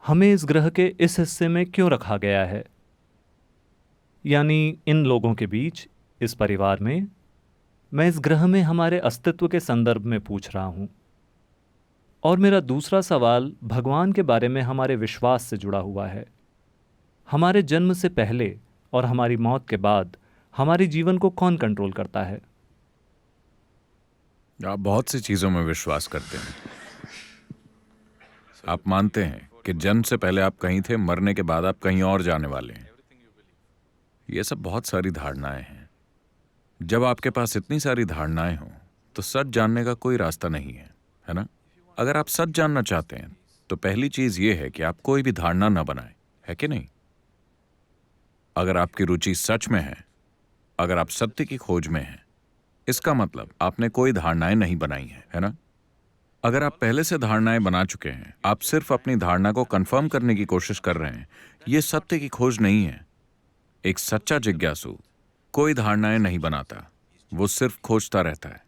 हमें इस ग्रह के इस हिस्से में क्यों रखा गया है? यानी इन लोगों के बीच, इस परिवार में, मैं इस ग्रह में हमारे अस्तित्व के संदर्भ में पूछ रहा हूँ। और मेरा दूसरा सवाल भगवान के बारे में हमारे विश्वास से जुड़ा हुआ है। हमारे जन्म से पहले और हमारी मौत के बाद हमारे जीवन को कौन कंट्रोल करता है? आप बहुत सी चीजों में विश्वास करते हैं। आप मानते हैं कि जन्म से पहले आप कहीं थे, मरने के बाद आप कहीं और जाने वाले हैं। ये सब बहुत सारी धारणाएं हैं। जब आपके पास इतनी सारी धारणाएं हों तो सच जानने का कोई रास्ता नहीं है ना? अगर आप सच जानना चाहते हैं तो पहली चीज ये है कि आप कोई भी धारणा ना बनाएं, है कि नहीं? अगर आपकी रुचि सच में है, अगर आप सत्य की खोज में हैं, इसका मतलब आपने कोई धारणाएं नहीं बनाई हैं, है ना? अगर आप पहले से धारणाएं बना चुके हैं, आप सिर्फ अपनी धारणा को कंफर्म करने की कोशिश कर रहे हैं, यह सत्य की खोज नहीं है। एक सच्चा जिज्ञासु कोई धारणाएं नहीं बनाता, वो सिर्फ खोजता रहता है।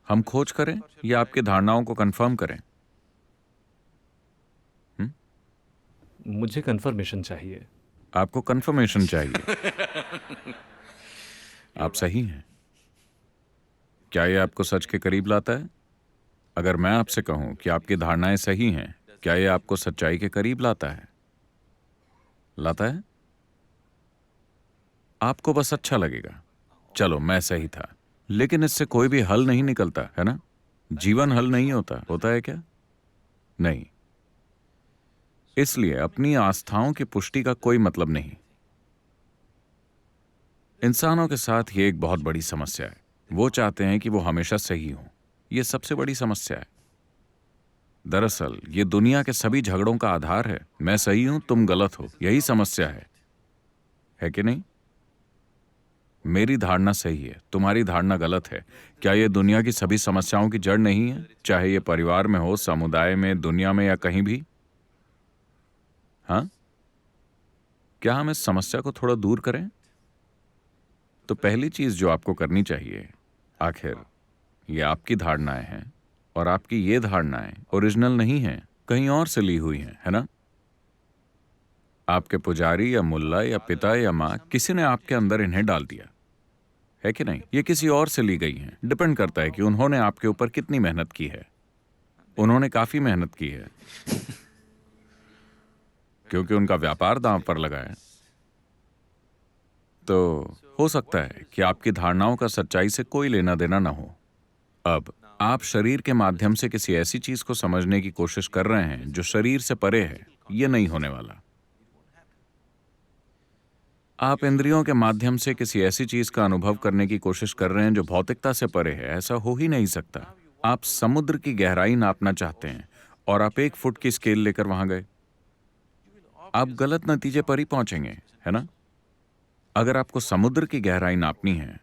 हम खोज करें या आपकी धारणाओं को कंफर्म करें? मुझे कंफर्मेशन चाहिए। आपको कंफर्मेशन चाहिए। आप सही हैं। क्या यह आपको सच के करीब लाता है? अगर मैं आपसे कहूं कि आपकी धारणाएं सही हैं, क्या यह आपको सच्चाई के करीब लाता है? लाता है? आपको बस अच्छा लगेगा, चलो मैं सही था। लेकिन इससे कोई भी हल नहीं निकलता, है ना? जीवन हल नहीं होता। होता है क्या? नहीं। इसलिए अपनी आस्थाओं की पुष्टि का कोई मतलब नहीं। इंसानों के साथ ये एक बहुत बड़ी समस्या है। वो चाहते हैं कि वो हमेशा सही हो। ये सबसे बड़ी समस्या है। दरअसल ये दुनिया के सभी झगड़ों का आधार है। मैं सही हूं, तुम गलत हो, यही समस्या है कि नहीं? मेरी धारणा सही है, तुम्हारी धारणा गलत है। क्या ये दुनिया की सभी समस्याओं की जड़ नहीं है? चाहे ये परिवार में हो, समुदाय में, दुनिया में या कहीं भी। हाँ, क्या हम इस समस्या को थोड़ा दूर करें? तो पहली चीज जो आपको करनी चाहिए, आखिर ये आपकी धारणाएं हैं और आपकी ये धारणाएं ओरिजिनल नहीं हैं, कहीं और से ली हुई हैं, है ना? आपके पुजारी या मुल्ला या पिता या माँ, किसी ने आपके अंदर इन्हें डाल दिया, है कि नहीं? ये किसी और से ली गई हैं। डिपेंड करता है कि उन्होंने आपके ऊपर कितनी मेहनत की है। उन्होंने काफी मेहनत की है क्योंकि उनका व्यापार दांव पर लगा है। तो हो सकता है कि आपकी धारणाओं का सच्चाई से कोई लेना देना ना हो। अब आप शरीर के माध्यम से किसी ऐसी चीज को समझने की कोशिश कर रहे हैं जो शरीर से परे है। ये नहीं होने वाला। आप इंद्रियों के माध्यम से किसी ऐसी चीज का अनुभव करने की कोशिश कर रहे हैं जो भौतिकता से परे है। ऐसा हो ही नहीं सकता। आप समुद्र की गहराई नापना चाहते हैं और आप 1 फुट की स्केल लेकर वहां गए, आप गलत नतीजे पर ही पहुंचेंगे, है ना? अगर आपको समुद्र की गहराई नापनी है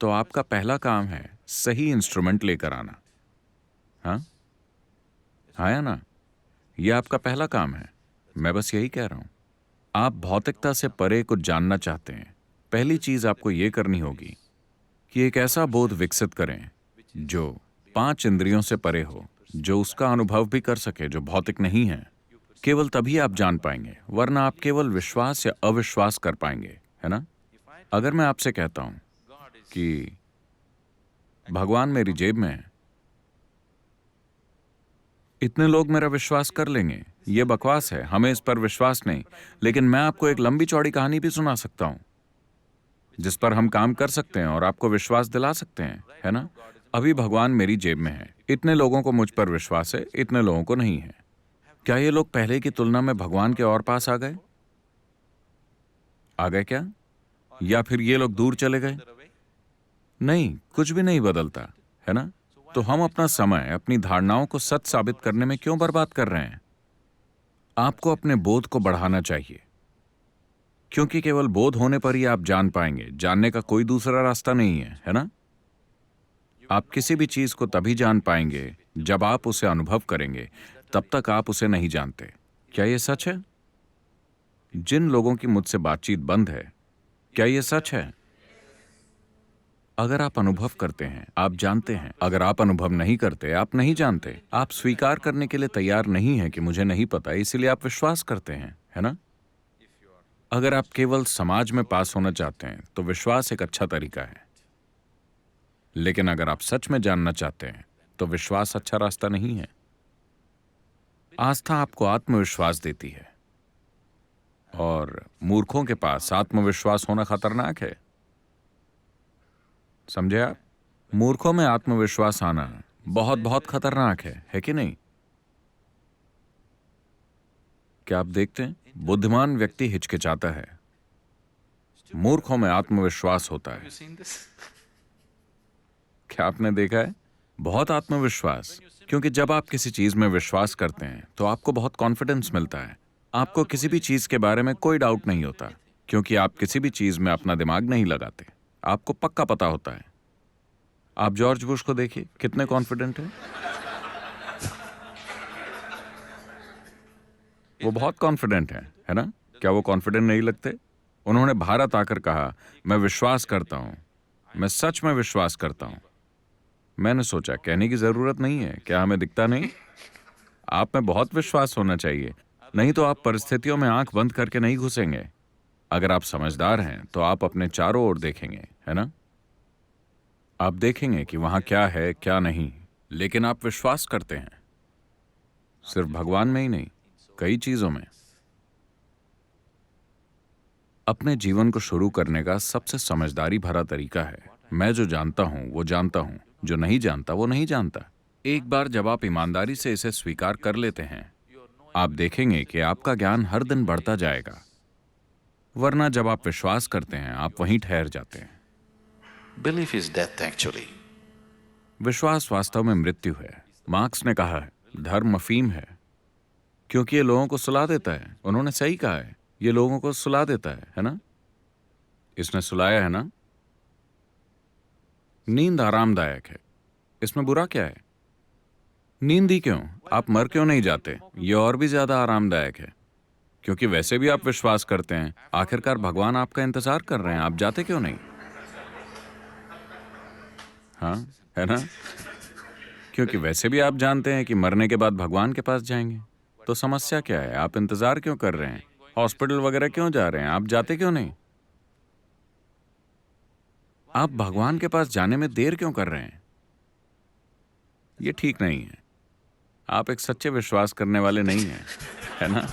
तो आपका पहला काम है सही इंस्ट्रूमेंट लेकर आना। हाँ, हाँ या ना? यह आपका पहला काम है। मैं बस यही कह रहा हूं। आप भौतिकता से परे कुछ जानना चाहते हैं, पहली चीज आपको यह करनी होगी कि एक ऐसा बोध विकसित करें जो 5 इंद्रियों से परे हो, जो उसका अनुभव भी कर सके, जो भौतिक नहीं है। केवल तभी आप जान पाएंगे, वरना आप केवल विश्वास या अविश्वास कर पाएंगे, है ना? अगर मैं आपसे कहता हूं कि भगवान मेरी जेब में है, इतने लोग मेरा विश्वास कर लेंगे। यह बकवास है, हमें इस पर विश्वास नहीं। लेकिन मैं आपको एक लंबी चौड़ी कहानी भी सुना सकता हूं जिस पर हम काम कर सकते हैं और आपको विश्वास दिला सकते हैं, है ना? अभी भगवान मेरी जेब में है, इतने लोगों को मुझ पर विश्वास है, इतने लोगों को नहीं है। क्या ये लोग पहले की तुलना में भगवान के और पास आ गए? आ गए क्या? या फिर ये लोग दूर चले गए? नहीं, कुछ भी नहीं बदलता, है ना? तो हम अपना समय अपनी धारणाओं को सच साबित करने में क्यों बर्बाद कर रहे हैं? आपको अपने बोध को बढ़ाना चाहिए, क्योंकि केवल बोध होने पर ही आप जान पाएंगे। जानने का कोई दूसरा रास्ता नहीं है ना? आप किसी भी चीज को तभी जान पाएंगे जब आप उसे अनुभव करेंगे। तब तक आप उसे नहीं जानते। क्या यह सच है? जिन लोगों की मुझसे बातचीत बंद है, क्या यह सच है? अगर आप अनुभव करते हैं, आप जानते हैं। अगर आप अनुभव नहीं करते, आप नहीं जानते। आप स्वीकार करने के लिए तैयार नहीं हैं कि मुझे नहीं पता, इसलिए आप विश्वास करते हैं, है ना? अगर आप केवल समाज में पास होना चाहते हैं, तो विश्वास एक अच्छा तरीका है। लेकिन अगर आप सच में जानना चाहते हैं, तो विश्वास अच्छा रास्ता नहीं है। आस्था आपको आत्मविश्वास देती है, और मूर्खों के पास आत्मविश्वास होना खतरनाक है। समझे आप? मूर्खों में आत्मविश्वास आना बहुत बहुत खतरनाक है कि नहीं? क्या आप देखते हैं, बुद्धिमान व्यक्ति हिचकिचाता है, मूर्खों में आत्मविश्वास होता है। क्या आपने देखा है? बहुत आत्मविश्वास, क्योंकि जब आप किसी चीज में विश्वास करते हैं तो आपको बहुत कॉन्फिडेंस मिलता है। आपको किसी भी चीज के बारे में कोई डाउट नहीं होता, क्योंकि आप किसी भी चीज में अपना दिमाग नहीं लगाते। आपको पक्का पता होता है। आप जॉर्ज बुश को देखिए, कितने कॉन्फिडेंट हैं। वो बहुत कॉन्फिडेंट हैं, है ना? क्या वो कॉन्फिडेंट नहीं लगते? उन्होंने भारत आकर कहा, मैं विश्वास करता हूं, मैं सच में विश्वास करता हूं। मैंने सोचा, कहने की जरूरत नहीं है, क्या हमें दिखता नहीं? आप में बहुत विश्वास होना चाहिए, नहीं तो आप परिस्थितियों में आंख बंद करके नहीं घुसेंगे। अगर आप समझदार हैं तो आप अपने चारों ओर देखेंगे, है ना? आप देखेंगे कि वहां क्या है क्या नहीं, लेकिन आप विश्वास करते हैं। सिर्फ भगवान में ही नहीं, कई चीजों में। अपने जीवन को शुरू करने का सबसे समझदारी भरा तरीका है, मैं जो जानता हूं वो जानता हूं, जो नहीं जानता वो नहीं जानता। एक बार जब आप ईमानदारी से इसे स्वीकार कर लेते हैं, आप देखेंगे कि आपका ज्ञान हर दिन बढ़ता जाएगा। वरना जब आप विश्वास करते हैं, आप वहीं ठहर जाते हैं। Belief is death, actually. विश्वास वास्तव में मृत्यु है। मार्क्स ने कहा है, धर्म अफीम है, क्योंकि ये लोगों को सुला देता है। उन्होंने सही कहा है, ये लोगों को सुला देता है ना? इसने सुलाया है ना? नींद आरामदायक है, इसमें बुरा क्या है? नींद ही क्यों, आप मर क्यों नहीं जाते? ये और भी ज्यादा आरामदायक है, क्योंकि वैसे भी आप विश्वास करते हैं। आखिरकार भगवान आपका इंतजार कर रहे हैं, आप जाते क्यों नहीं? हाँ, है ना? क्योंकि वैसे भी आप जानते हैं कि मरने के बाद भगवान के पास जाएंगे, तो समस्या क्या है? आप इंतजार क्यों कर रहे हैं? हॉस्पिटल वगैरह क्यों जा रहे हैं? आप जाते क्यों नहीं? आप भगवान के पास जाने में देर क्यों कर रहे हैं? ये ठीक नहीं है। आप एक सच्चे विश्वास करने वाले नहीं हैं, है ना?